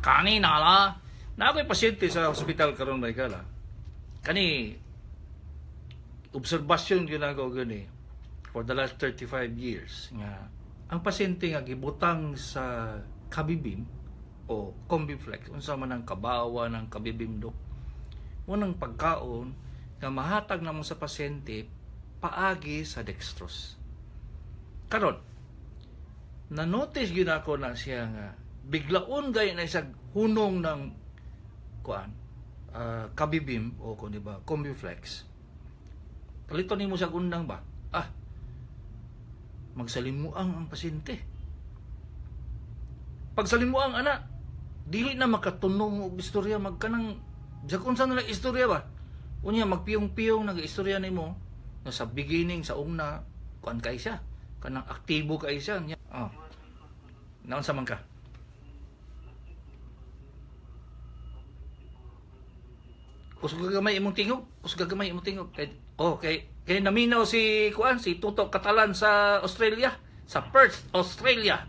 kanina la, na ako'y pasyente sa hospital karon may kala. Kani, obserbasyon yun ako gani for the last 35 years nga ang pasyente nga gibutang sa kabibim o Combiflex unsa man ang kabawa ng kabibim dok unang pagkaon nga mahatag namo sa pasyente paagi sa dextrose karon na notice gyud ako na siya nga biglaon gay na siya hunong ng kuan kabibim o kun di ba Combiflex palito nimo sa gundang ba magsalimuang ang pasyente. Pagsalimuang ana, dili na makatunong og istorya magkanang jakon sa nila istorya ba. Unya magpiyong-piyong nag-istorya nimo nga sa beginning sa una kuan kay siya, kanang aktibo kay siya. Naon sa man ka? Kusog gamay imong tingog, kusog gamay imong tingog kay naminaw si kuan si Tuto Catalan sa Australia, sa Perth, Australia.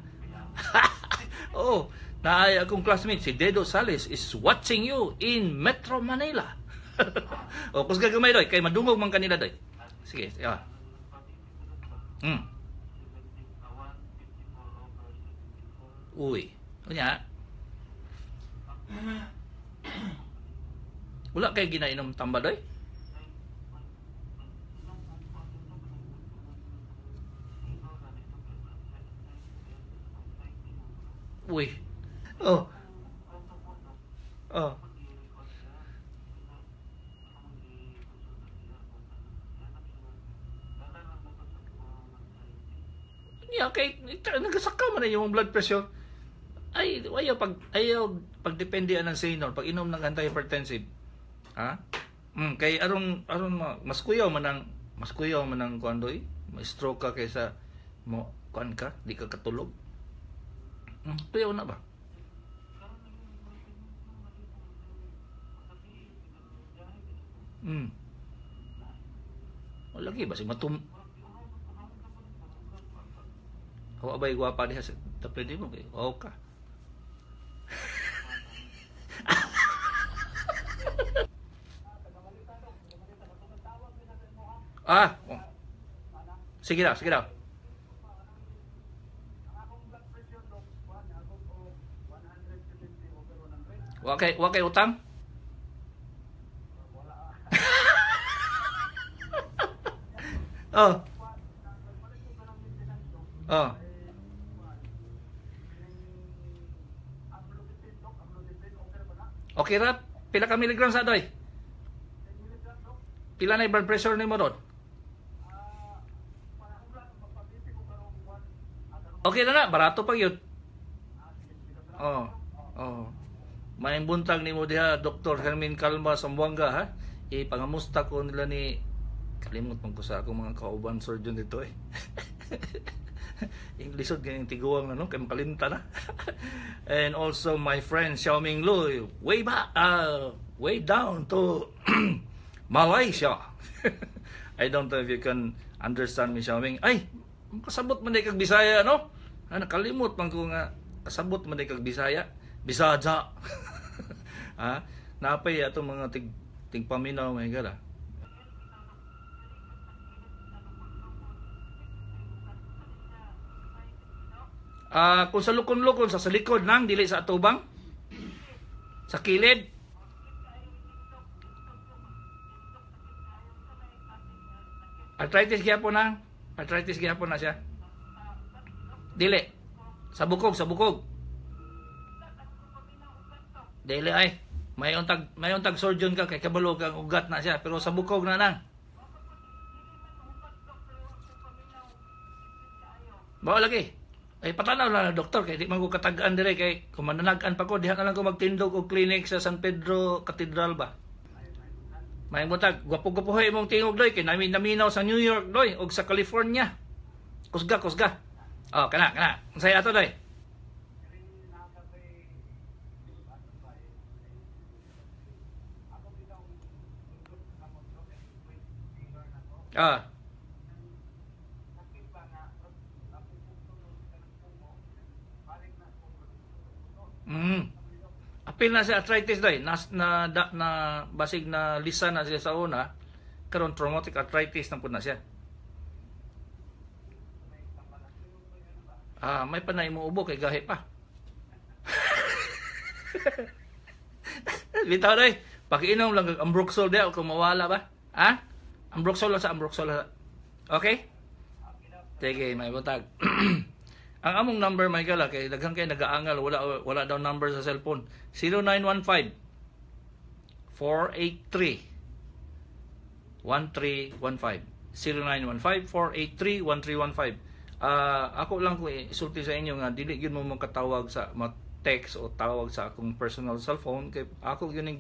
Naay akong classmate si Dedo Sales is watching you in Metro Manila. Kusog gamay doy kay madungog man kanila doy. Sige, ya. Uy, unya. Wala kay ginainom tamba doy? Uy. Oh. Okay, nagasaka man na yung blood pressure. Ayaw pagdepende ng senor pag inom ng antihypertensive. Ha? Kay aron mas kuyaw man ang kuandoy, may stroke ka kaysa mo kuan ka, di ka katulog. Tuyaw na ba? Wala lagi ba si Awa ba'y gwapa diha sa tapete mo kay ka. Sige daw. Wa kay utang? Oh. Okay ra, pila ka milligram sa doy? Pila na blood pressure nimo ron? Okay na barato pa yun. May buntag nimo diha Dr. Hermin Calma Sambuanga ha. Ipangamusta ko nila ni kalimot man ko sa akong mga kauban surgeon dito eh. Englishod ganyan tiguang kay makalimta na. And also my friend Xiaoming Lu way down to Malaysia. I don't know if you can understand me Xiaoming. Kasabot man kag Bisaya no? Nakalimot man ko nga kasabot man kag Bisaya. Bisaja. Napay atong mga tigpaminaw may gala. Kung sa lukon-lukon sa likod nang dili sa atubang sa kilid arthritis gyapon na siya dili sa bukog dili may untag surgeon ka kay kabalo kang ugat na siya pero sa bukog na nang bawa lagi patanaw na doktor kay di man ko katag-an dire kay kung mananagan pa ko diha na lang ko magtindog og clinic sa San Pedro Cathedral ba. May buntag gwapo-gwapoy imong tingog doy kay naminaw sa New York doy og sa California. Kusga. Kana. Unsay ato doy? apil na sa arthritis day na basig na lisa na siya sa una karon traumatic arthritis na pud na siya. May panay mo ubo kay gahi pa. Bitaw day, pakiinom lang ang Ambroxol day kung mawala ba? Ha? Ambroxol lang sa Ambroxol. Okay? Sige, may butag. Ang among number may gala kay daghang kay nagaangal wala daw number sa cellphone. 0915 483 1315 0915 483 1315. Ako lang ko isulti sa inyo nga dili gyud mo makatawag sa text o tawag sa akong personal cellphone kay ako gyud ning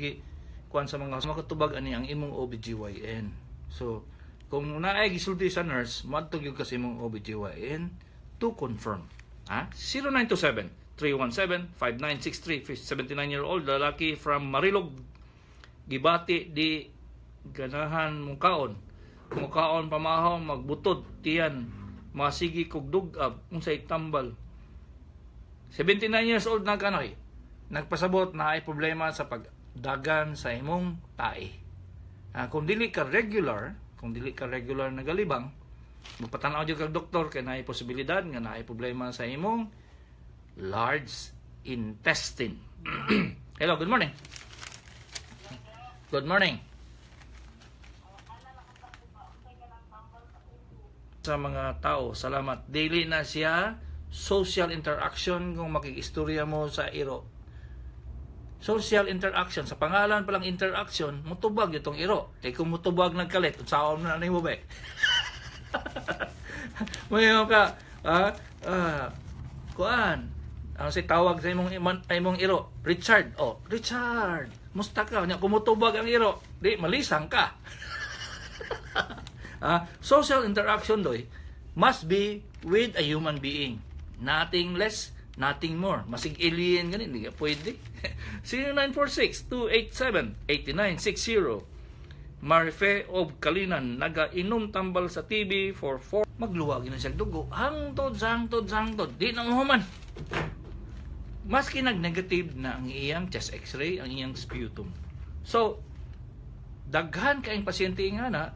kuan sa mga makatubag ani ang imong OBGYN. So kung naay gisulti sa nurse, madto gyud kasi imong OBGYN to confirm. 0927-317-5963, 79-year-old lalaki from Marilog, gibati di ganahan mong kaon. Mukaon pamahon magbutod tiyan, masigi kog dugab unsay tambal. 79 years old na kanoy. Nagpasabot na ay problema sa pagdagan sa imong tae. Kung dili ka regular nagalibang, magpatanaw jud kag doktor kay naay posibilidad nga naay problema sa imong large intestine. Hello, good morning. Good morning. Sa mga tao, salamat. Daily na siya social interaction kung makikistorya mo sa iro. Social interaction, sa pangalan palang interaction, mutubag itong iro. Kung mutubag nagkalit, unsaon na mo ba? Mayo ka, kuan, ang si tawag sa imong iro, Richard. Richard, musta ka? Kung mutubag ang iro, di malisang ka. Social interaction doy must be with a human being. Nothing less, nothing more. Masig alien ganin, hindi ka pwede. 0946-287-8960. Marife of Kalinan, naga-inom tambal sa TV for 4. Magluwag na siya dugo. Hangtod. Di na mahuman. Maski nag-negative na ang iyang chest x-ray, ang iyang sputum. So, daghan kaayong pasyente nga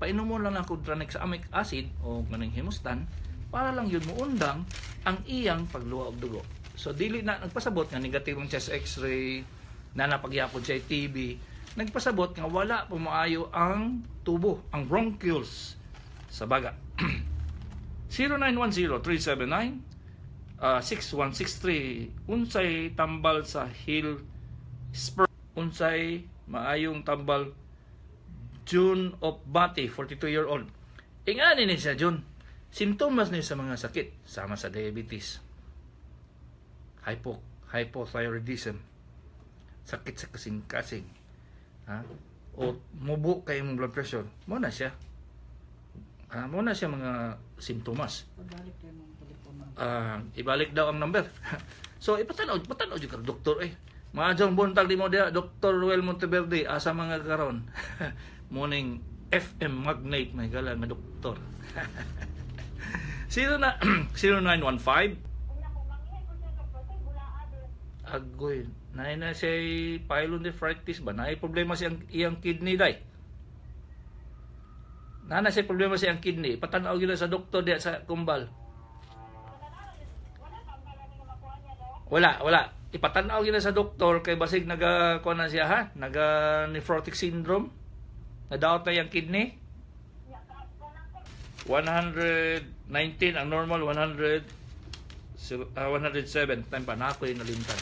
painom mo lang ng tranexamic acid o kanang hemustan para lang yun muundang ang iyang pagluwa og dugo. So dili na nagpasabot nga negative ang chest x-ray na napagyapon sa TB, nagpasabot nga wala pa maayo ang tubo, ang bronchioles sa baga. 0910-379-6163 unsay tambal sa hill spur, unsay maayong tambal June of Bati, 42-year-old. Ingani ni siya June. Simptomas niya sa mga sakit, sama sa diabetes, hypothyroidism, sakit sa kasing-kasing, o mubo kay mong blood pressure. Muna siya. Muna siya mga simptomas. Ibalik daw ang number. So, ipatanaw dyan ka, doktor Mahadjong buntag di mo dia, Dr. Ruel Monteverde, asa mga karon. Morning FM magnate may gala nga doktor. 0915 Agoy, naay na siya pyelonephritis ba? Naay problema siyang iyang kidney day. Nana siya problema siyang kidney. Patanaw gyud sa doktor diya sa Kumbal. Wala. Ipatanaw gyud sa doktor kay basig kuan na siya naga nephrotic syndrome. Nadaot na yung kidney. 119 ang normal, 107 time pa na ako yung nalimtan.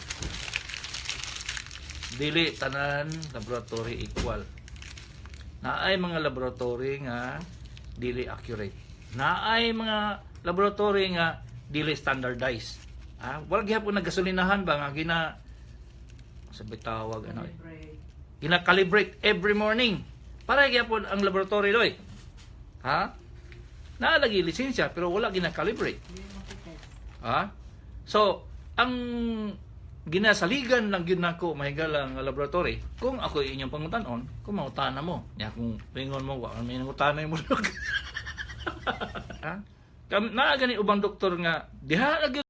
Dili tanan laboratory equal. Naay mga laboratory nga dili accurate. Naay mga laboratory nga dili standardized. Wala gihapon nagasolinahan ba nga sabi tawag gina-calibrate every morning. Para gyapon ang laboratory doy. Naalagi lisensya pero wala gina-calibrate. So, ang ginasaligan lang gyud nako mahigala nga laboratory. Kung ako inyong pangutanon, kung mautana mo, nya kung pingon mo wa may nangutana mo. Naa gani ubang doktor nga diha